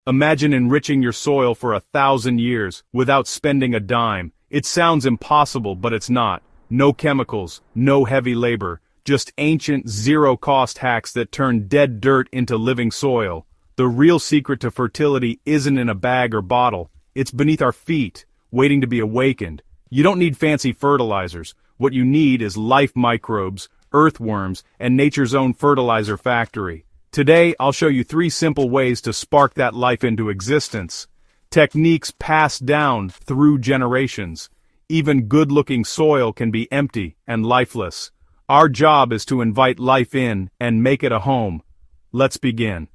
Imagine enriching your soil for 1,000 years, without spending a dime. It sounds impossible, but it's not. No chemicals, no heavy labor, just ancient zero-cost hacks that turn dead dirt into living soil. The real secret to fertility isn't in a bag or bottle, it's beneath our feet, waiting to be awakened. You don't need fancy fertilizers. What you need is life microbes, earthworms, and nature's own fertilizer factory. Today, I'll show you 3 simple ways to spark that life into existence. Techniques passed down through generations. Even good-looking soil can be empty and lifeless. Our job is to invite life in and make it a home. Let's begin.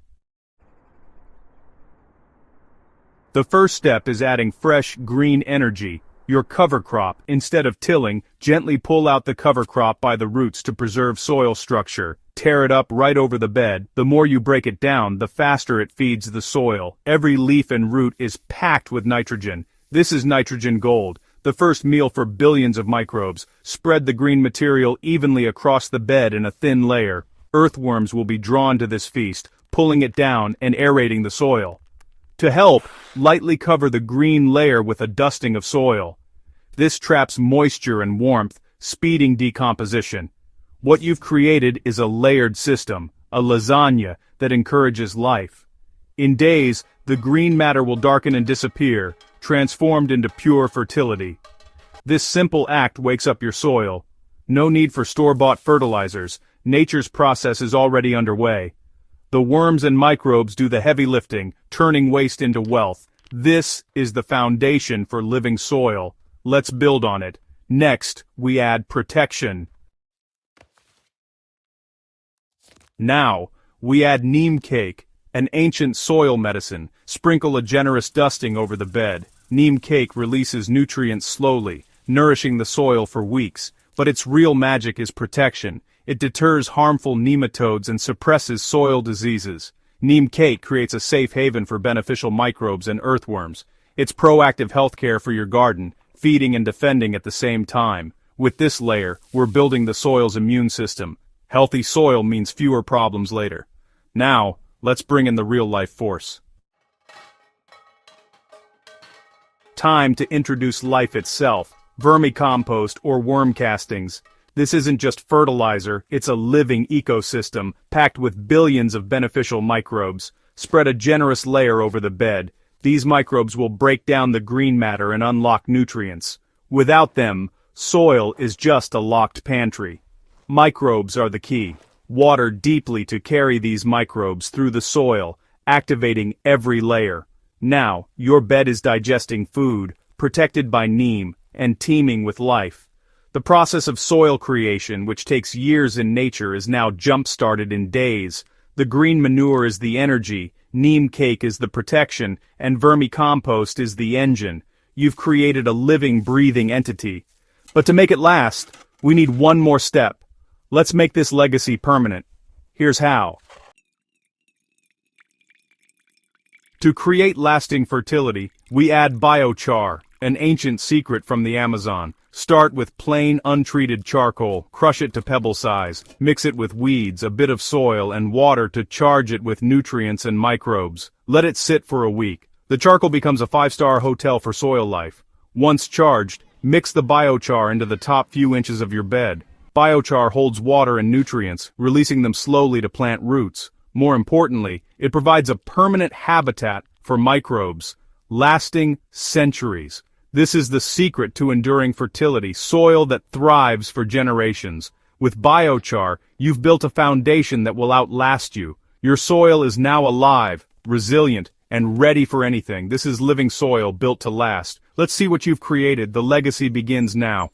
The first step is adding fresh, green energy. Your cover crop, instead of tilling, gently pull out the cover crop by the roots to preserve soil structure. Tear it up right over the bed. The more you break it down, the faster it feeds the soil. Every leaf and root is packed with nitrogen. This is nitrogen gold, the first meal for billions of microbes. Spread the green material evenly across the bed in a thin layer. Earthworms will be drawn to this feast, pulling it down and aerating the soil. To help, lightly cover the green layer with a dusting of soil. This traps moisture and warmth, speeding decomposition. What you've created is a layered system, a lasagna that encourages life. In days, the green matter will darken and disappear, transformed into pure fertility. This simple act wakes up your soil. No need for store-bought fertilizers. Nature's process is already underway. The worms and microbes do the heavy lifting, turning waste into wealth. This is the foundation for living soil. Let's build on it. Next, we add protection. Now, we add neem cake, an ancient soil medicine. Sprinkle a generous dusting over the bed. Neem cake releases nutrients slowly, nourishing the soil for weeks. But its real magic is protection. It deters harmful nematodes and suppresses soil diseases. Neem cake creates a safe haven for beneficial microbes and earthworms. It's proactive healthcare for your garden, feeding and defending at the same time. With this layer, we're building the soil's immune system. Healthy soil means fewer problems later. Now, let's bring in the real-life force. Time to introduce life itself, vermicompost or worm castings. This isn't just fertilizer, it's a living ecosystem, packed with billions of beneficial microbes. Spread a generous layer over the bed. These microbes will break down the green matter and unlock nutrients. Without them, soil is just a locked pantry. Microbes are the key. Water deeply to carry these microbes through the soil, activating every layer. Now, your bed is digesting food, protected by neem, and teeming with life. The process of soil creation, which takes years in nature, is now jump-started in days. The green manure is the energy, neem cake is the protection, and vermicompost is the engine. You've created a living, breathing entity. But to make it last, we need one more step. Let's make this legacy permanent. Here's how. To create lasting fertility, we add biochar, an ancient secret from the Amazon. Start with plain, untreated charcoal, crush it to pebble size, mix it with weeds, a bit of soil, and water to charge it with nutrients and microbes. Let it sit for a week. The charcoal becomes a 5-star hotel for soil life. Once charged, mix the biochar into the top few inches of your bed. Biochar holds water and nutrients, releasing them slowly to plant roots. More importantly, it provides a permanent habitat for microbes, lasting centuries. This is the secret to enduring fertility, soil that thrives for generations. With biochar, you've built a foundation that will outlast you. Your soil is now alive, resilient, and ready for anything. This is living soil built to last. Let's see what you've created. The legacy begins now.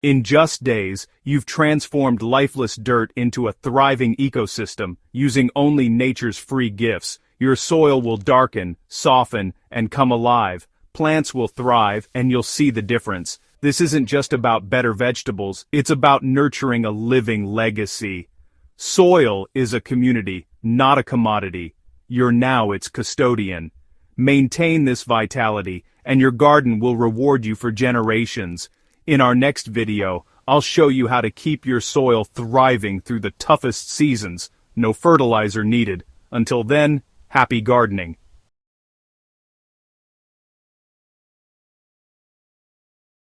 In just days, you've transformed lifeless dirt into a thriving ecosystem, using only nature's free gifts. Your soil will darken, soften, and come alive. Plants will thrive, and you'll see the difference. This isn't just about better vegetables, it's about nurturing a living legacy. Soil is a community, not a commodity. You're now its custodian. Maintain this vitality, and your garden will reward you for generations. In our next video, I'll show you how to keep your soil thriving through the toughest seasons. No fertilizer needed. Until then, happy gardening.